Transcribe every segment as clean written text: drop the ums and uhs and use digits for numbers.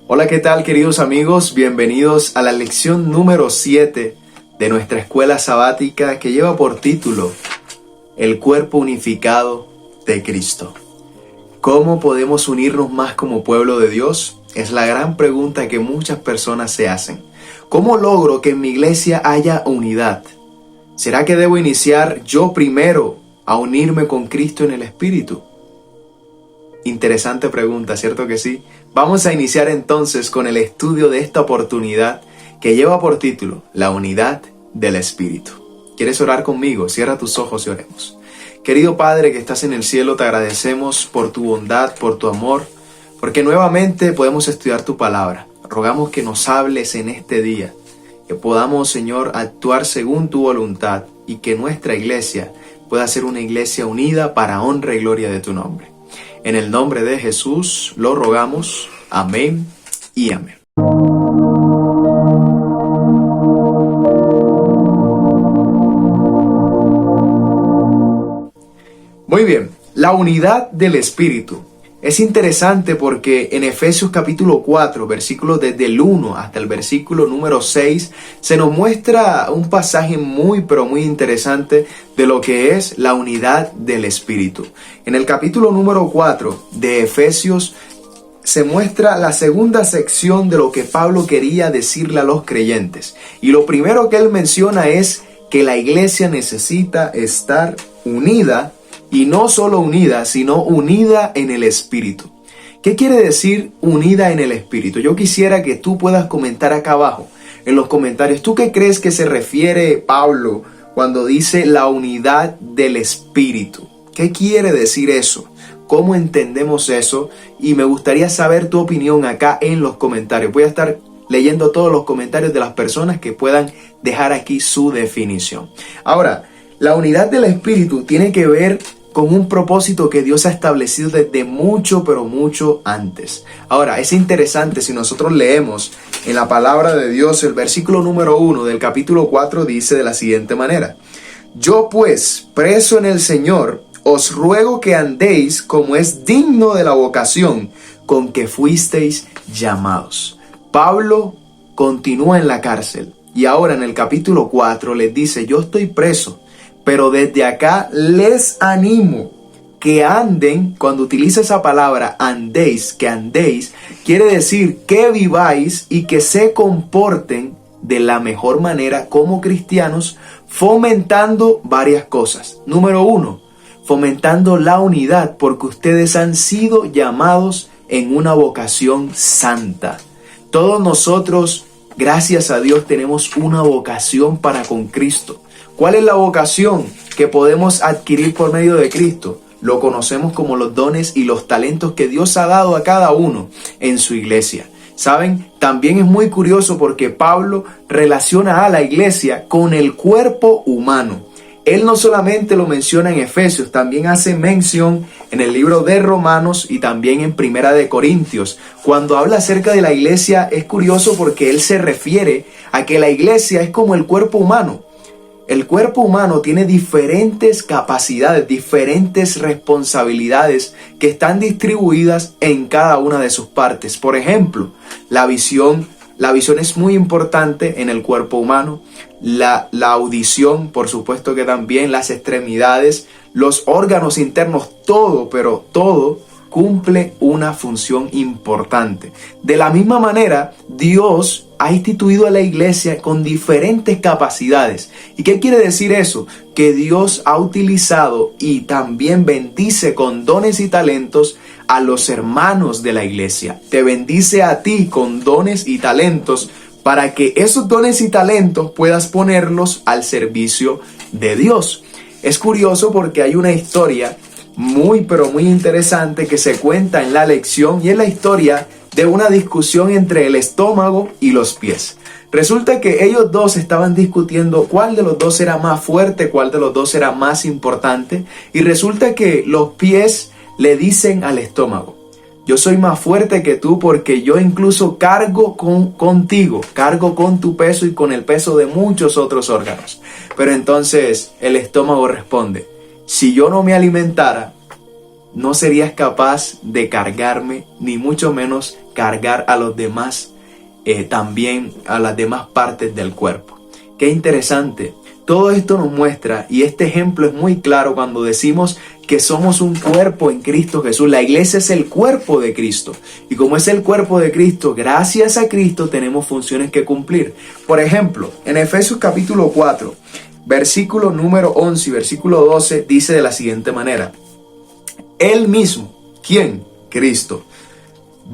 Hola, ¿qué tal, queridos amigos? Bienvenidos a la lección número 7 de nuestra escuela sabática que lleva por título El cuerpo unificado de Cristo. ¿Cómo podemos unirnos más como pueblo de Dios? Es la gran pregunta que muchas personas se hacen. ¿Cómo logro que en mi iglesia haya unidad? ¿Será que debo iniciar yo primero a unirme con Cristo en el Espíritu? Interesante pregunta, ¿cierto que sí? Vamos a iniciar entonces con el estudio de esta oportunidad que lleva por título La unidad del Espíritu. ¿Quieres orar conmigo? Cierra tus ojos y oremos. Querido Padre que estás en el cielo, te agradecemos por tu bondad, por tu amor, porque nuevamente podemos estudiar tu palabra. Rogamos que nos hables en este día, que podamos, Señor, actuar según tu voluntad y que nuestra iglesia pueda ser una iglesia unida para honra y gloria de tu nombre. En el nombre de Jesús lo rogamos. Amén y amén. Muy bien, la unidad del Espíritu. Es interesante porque en Efesios capítulo 4, versículos desde el 1 hasta el versículo número 6, se nos muestra un pasaje muy interesante de lo que es la unidad del Espíritu. En el capítulo número 4 de Efesios se muestra la segunda sección de lo que Pablo quería decirle a los creyentes. Y lo primero que él menciona es que la iglesia necesita estar unida. Y no solo unida, sino unida en el Espíritu. ¿Qué quiere decir unida en el Espíritu? Yo quisiera que tú puedas comentar acá abajo, en los comentarios, ¿tú qué crees que se refiere Pablo cuando dice la unidad del Espíritu? ¿Qué quiere decir eso? ¿Cómo entendemos eso? Y me gustaría saber tu opinión acá en los comentarios. Voy a estar leyendo todos los comentarios de las personas que puedan dejar aquí su definición. Ahora, la unidad del Espíritu tiene que ver con un propósito que Dios ha establecido desde mucho antes. Ahora, es interesante si nosotros leemos en la palabra de Dios el versículo número 1 del capítulo 4 dice de la siguiente manera: Yo pues, preso en el Señor, os ruego que andéis como es digno de la vocación con que fuisteis llamados. Pablo continúa en la cárcel y ahora en el capítulo 4 les dice: yo estoy preso, pero desde acá les animo que anden. Cuando utiliza esa palabra andéis, que andéis, quiere decir que viváis y que se comporten de la mejor manera como cristianos, fomentando varias cosas. Número 1, fomentando la unidad, porque ustedes han sido llamados en una vocación santa. Todos nosotros, gracias a Dios, tenemos una vocación para con Cristo. ¿Cuál es la vocación que podemos adquirir por medio de Cristo? Lo conocemos como los dones y los talentos que Dios ha dado a cada uno en su iglesia. ¿Saben? También es muy curioso porque Pablo relaciona a la iglesia con el cuerpo humano. Él no solamente lo menciona en Efesios, también hace mención en el libro de Romanos y también en Primera de Corintios. Cuando habla acerca de la iglesia es curioso porque él se refiere a que la iglesia es como el cuerpo humano. El cuerpo humano tiene diferentes capacidades, diferentes responsabilidades que están distribuidas en cada una de sus partes. Por ejemplo, la visión es muy importante en el cuerpo humano. La audición, por supuesto que también, las extremidades, los órganos internos, todo cumple una función importante. De la misma manera, Dios ha instituido a la iglesia con diferentes capacidades. ¿Y qué quiere decir eso? Que Dios ha utilizado y también bendice con dones y talentos a los hermanos de la iglesia. Te bendice a ti con dones y talentos para que esos dones y talentos puedas ponerlos al servicio de Dios. Es curioso porque hay una historia muy interesante que se cuenta en la lección y es la historia de una discusión entre el estómago y los pies. Resulta que ellos dos estaban discutiendo cuál de los dos era más fuerte, cuál de los dos era más importante, y resulta que los pies le dicen al estómago: yo soy más fuerte que tú porque yo incluso cargo contigo, cargo con tu peso y con el peso de muchos otros órganos. Pero entonces el estómago responde: si yo no me alimentara, no serías capaz de cargarme, ni mucho menos cargar a los demás, también a las demás partes del cuerpo. Qué interesante. Todo esto nos muestra, y este ejemplo es muy claro cuando decimos que somos un cuerpo en Cristo Jesús. La iglesia es el cuerpo de Cristo. Y como es el cuerpo de Cristo, gracias a Cristo tenemos funciones que cumplir. Por ejemplo, en Efesios capítulo 4, versículo número 11 y versículo 12, dice de la siguiente manera. Él mismo, ¿quién? Cristo,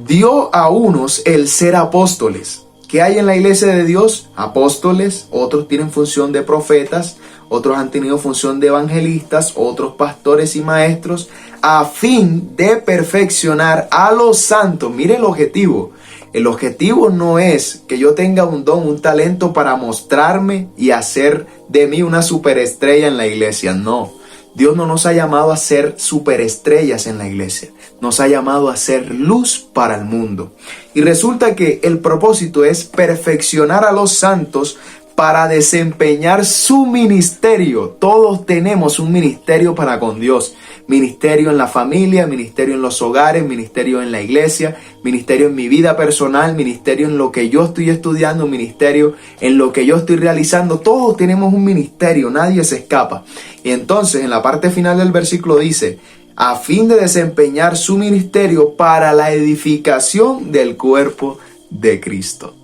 dio a unos el ser apóstoles. ¿Qué hay en la iglesia de Dios? Apóstoles, otros tienen función de profetas, otros han tenido función de evangelistas, otros pastores y maestros, a fin de perfeccionar a los santos. Mire el objetivo. El objetivo no es que yo tenga un don, un talento para mostrarme y hacer de mí una superestrella en la iglesia. No. Dios no nos ha llamado a ser superestrellas en la iglesia. Nos ha llamado a ser luz para el mundo. Y resulta que el propósito es perfeccionar a los santos para desempeñar su ministerio. Todos tenemos un ministerio para con Dios. Ministerio en la familia, ministerio en los hogares, ministerio en la iglesia, ministerio en mi vida personal, ministerio en lo que yo estoy estudiando, ministerio en lo que yo estoy realizando. Todos tenemos un ministerio, nadie se escapa. Y entonces en la parte final del versículo dice, a fin de desempeñar su ministerio para la edificación del cuerpo de Cristo.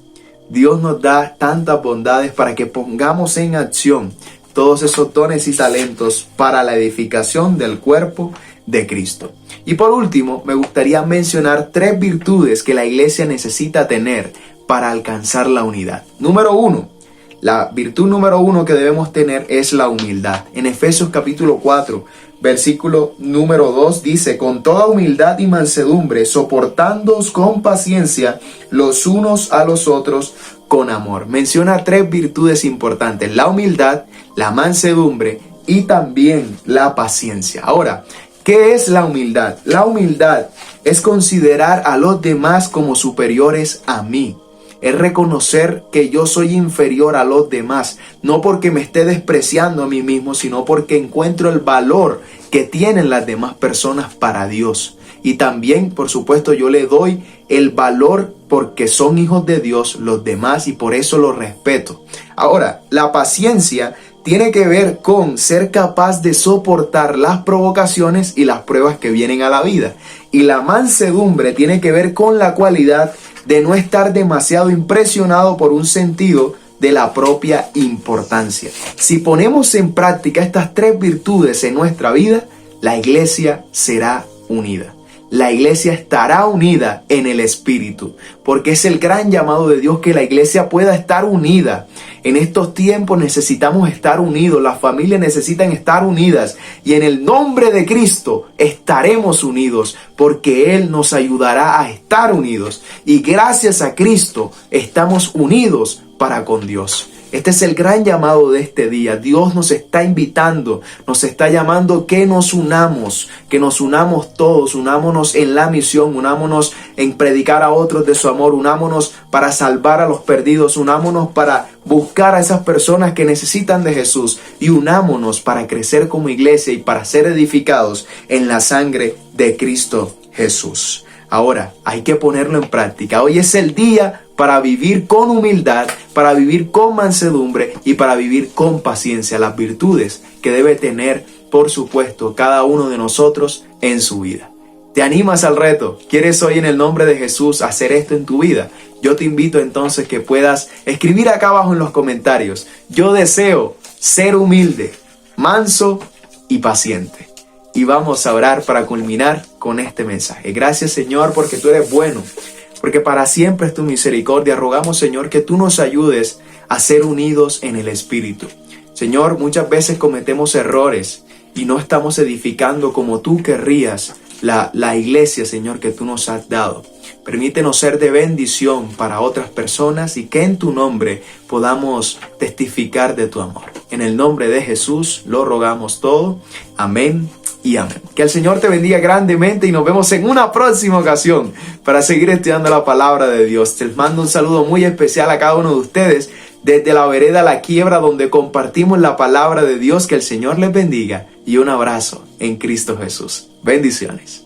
Dios nos da tantas bondades para que pongamos en acción todos esos dones y talentos para la edificación del cuerpo de Cristo. Y por último, me gustaría mencionar 3 virtudes que la iglesia necesita tener para alcanzar la unidad. Número 1. La virtud número 1 que debemos tener es la humildad. En Efesios capítulo 4, versículo número 2 dice, con toda humildad y mansedumbre, soportándoos con paciencia los unos a los otros con amor. Menciona 3 virtudes importantes: la humildad, la mansedumbre y también la paciencia. Ahora, ¿qué es la humildad? La humildad es considerar a los demás como superiores a mí. Es reconocer que yo soy inferior a los demás, no porque me esté despreciando a mí mismo, sino porque encuentro el valor que tienen las demás personas para Dios. Y también, por supuesto, yo le doy el valor porque son hijos de Dios los demás y por eso los respeto. Ahora, la paciencia tiene que ver con ser capaz de soportar las provocaciones y las pruebas que vienen a la vida. Y la mansedumbre tiene que ver con la cualidad de no estar demasiado impresionado por un sentido de la propia importancia. Si ponemos en práctica estas 3 virtudes en nuestra vida, la iglesia será unida. La iglesia estará unida en el Espíritu, porque es el gran llamado de Dios que la iglesia pueda estar unida. En estos tiempos necesitamos estar unidos, las familias necesitan estar unidas y en el nombre de Cristo estaremos unidos porque Él nos ayudará a estar unidos y gracias a Cristo estamos unidos para con Dios. Este es el gran llamado de este día. Dios nos está invitando, nos está llamando que nos unamos todos, unámonos en la misión, unámonos en predicar a otros de su amor, unámonos para salvar a los perdidos, unámonos para buscar a esas personas que necesitan de Jesús y unámonos para crecer como iglesia y para ser edificados en la sangre de Cristo Jesús. Ahora, hay que ponerlo en práctica. Hoy es el día para vivir con humildad, para vivir con mansedumbre y para vivir con paciencia. Las virtudes que debe tener, por supuesto, cada uno de nosotros en su vida. ¿Te animas al reto? ¿Quieres hoy en el nombre de Jesús hacer esto en tu vida? Yo te invito entonces que puedas escribir acá abajo en los comentarios. Yo deseo ser humilde, manso y paciente. Y vamos a orar para culminar con este mensaje. Gracias, Señor, porque tú eres bueno, porque para siempre es tu misericordia. Rogamos, Señor, que tú nos ayudes a ser unidos en el Espíritu. Señor, muchas veces cometemos errores y no estamos edificando como tú querrías la iglesia, Señor, que tú nos has dado. Permítenos ser de bendición para otras personas y que en tu nombre podamos testificar de tu amor. En el nombre de Jesús lo rogamos todo. Amén y amén. Que el Señor te bendiga grandemente y nos vemos en una próxima ocasión para seguir estudiando la palabra de Dios. Te mando un saludo muy especial a cada uno de ustedes desde la vereda La Quiebra, donde compartimos la palabra de Dios. Que el Señor les bendiga y un abrazo en Cristo Jesús. Bendiciones.